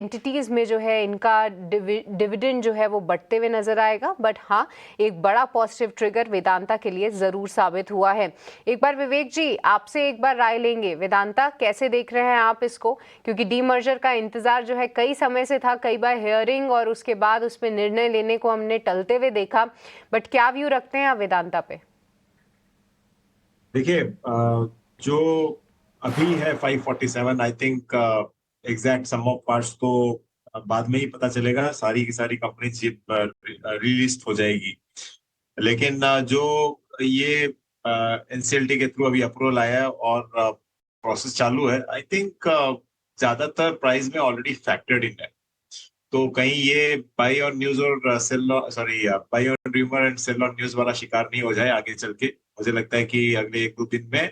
Entities में जो है इनका डिविडेंड जो है वो बढ़ते हुए नजर आएगा। बट हाँ, एक बड़ा पॉजिटिव ट्रिगर वेदांता के लिए जरूर साबित हुआ है। एक बार विवेक जी आपसे एक बार राय लेंगे, वेदांता कैसे देख रहे हैं आप इसको, क्योंकि डीमर्जर का इंतजार जो है कई समय से था, कई बार हियरिंग और उसके बाद उस पर निर्णय लेने को हमने टलते हुए देखा। बट क्या व्यू रखते हैं आप वेदांता पे? देखिए, जो अभी है 547, I think exact sum of parts तो बाद में ही पता चलेगा। सारी की सारी कंपनी चिप रिलीज हो जाएगी। लेकिन जो ये एनसीएलटी के थ्रू अभी अप्रूवल आया है और प्रोसेस चालू है, आई थिंक ज्यादातर प्राइस में ऑलरेडी फैक्टर्ड इन है। तो कहीं ये बाई ऑन न्यूज और sell, sorry, buy on rumour and sell on news वाला शिकार नहीं हो जाए आगे चल के। मुझे लगता है कि अगले 1-2 दिन में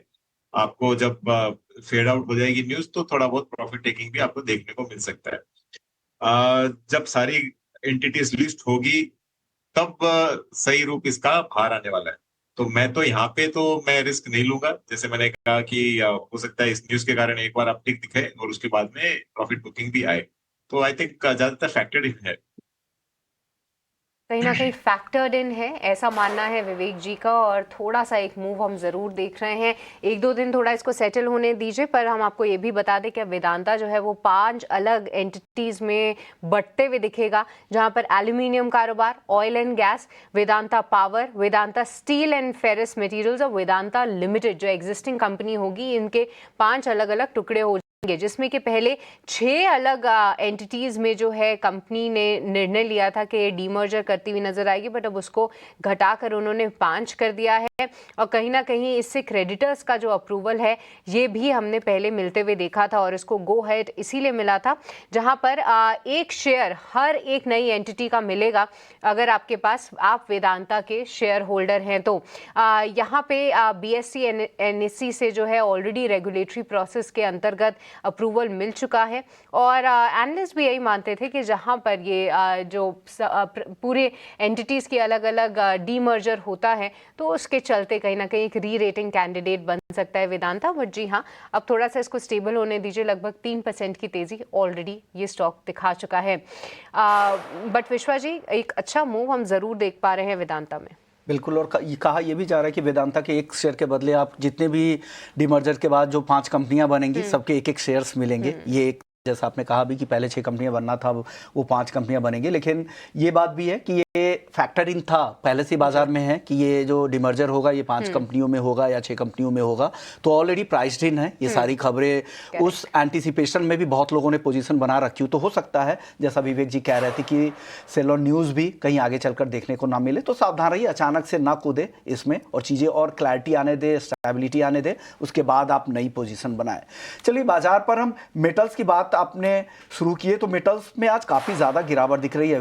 आपको जब फेड आउट हो जाएगी न्यूज, तो थोड़ा बहुत प्रॉफिट टेकिंग भी आपको देखने को मिल सकता है। जब सारी एंटिटीज लिस्ट होगी तब सही रूप इसका बाहर आने वाला है। तो मैं तो यहाँ पे तो मैं रिस्क नहीं लूंगा। जैसे मैंने कहा कि हो सकता है इस न्यूज के कारण एक बार अपटिक दिखे और उसके बाद में प्रॉफिट बुकिंग भी आए। तो आई थिंक ज्यादातर फैक्टर्ड इन है। कहीं ना कहीं फैक्टर्ड इन है, ऐसा मानना है विवेक जी का। और थोड़ा सा एक मूव हम जरूर देख रहे हैं। 1-2 दिन थोड़ा इसको सेटल होने दीजिए, पर हम आपको ये भी बता दें कि वेदांता जो है वो 5 अलग एंटिटीज में बढ़ते हुए दिखेगा, जहां पर एल्यूमिनियम कारोबार, oil and gas, Vedanta power, Vedanta steel and ferrous materials और वेदांता लिमिटेड जो एग्जिस्टिंग कंपनी होगी, इनके 5 अलग अलग टुकड़े हो, जिसमें कि पहले 6 अलग एंटिटीज में जो है कंपनी ने निर्णय लिया था कि डीमर्जर करती हुई नजर आएगी, बट अब उसको घटाकर उन्होंने 5 कर दिया है। और कहीं ना कहीं इससे क्रेडिटर्स का जो अप्रूवल है ये भी हमने पहले मिलते हुए देखा था, और इसको गो हेड इसीलिए मिला था जहां पर एक शेयर हर एक नई एंटिटी का मिलेगा अगर आपके पास आप वेदांता के शेयर होल्डर हैं। तो यहाँ पे बीएसई एनएससी से जो है ऑलरेडी रेगुलेटरी प्रोसेस के अंतर्गत अप्रूवल मिल चुका है। और एनालिस्ट भी यही मानते थे कि जहां पर ये जो पूरे एंटिटीज की अलग अलग डीमर्जर होता है, तो उसके चलते कहीं ना कहीं एक री रेटिंग कैंडिडेट बन सकता है वेदांता। बट जी हाँ, अब थोड़ा सा इसको स्टेबल होने दीजिए। लगभग 3% की तेजी ऑलरेडी ये स्टॉक दिखा चुका है। बट विश्वा जी, एक अच्छा मूव हम जरूर देख पा रहे हैं वेदांता में। बिल्कुल। और कहा यह भी जा रहा है कि वेदांता के एक शेयर के बदले आप जितने भी डीमर्जर के बाद जो 5 कंपनियां बनेंगी सबके एक शेयर्स मिलेंगे। ये एक, जैसा आपने कहा भी कि पहले 6 कंपनियां बनना था, वो 5 कंपनियां बनेंगी। लेकिन ये बात भी है कि ये फैक्टर इन था, पहले से बाजार में है कि ये जो डिमर्जर होगा ये 5 कंपनियों में होगा या 6 कंपनियों में होगा। तो ऑलरेडी प्राइस्ड इन है ये सारी खबरें। उस एंटीसिपेशन में भी बहुत लोगों ने पोजीशन बना रखी हो। तो हो सकता है, जैसा विवेक जी कह रहे थे, कि सेल ऑन न्यूज़ भी कहीं आगे चलकर देखने को ना मिले। तो सावधान रहिए, अचानक से ना कूदे इसमें, और चीज़ें और क्लैरिटी आने दे, स्टेबिलिटी आने दे, उसके बाद आप नई पोजीशन बनाएं। चलिए, बाजार पर हम मेटल्स की बात आपने शुरू किए, तो मेटल्स में आज काफ़ी ज़्यादा गिरावट दिख रही है।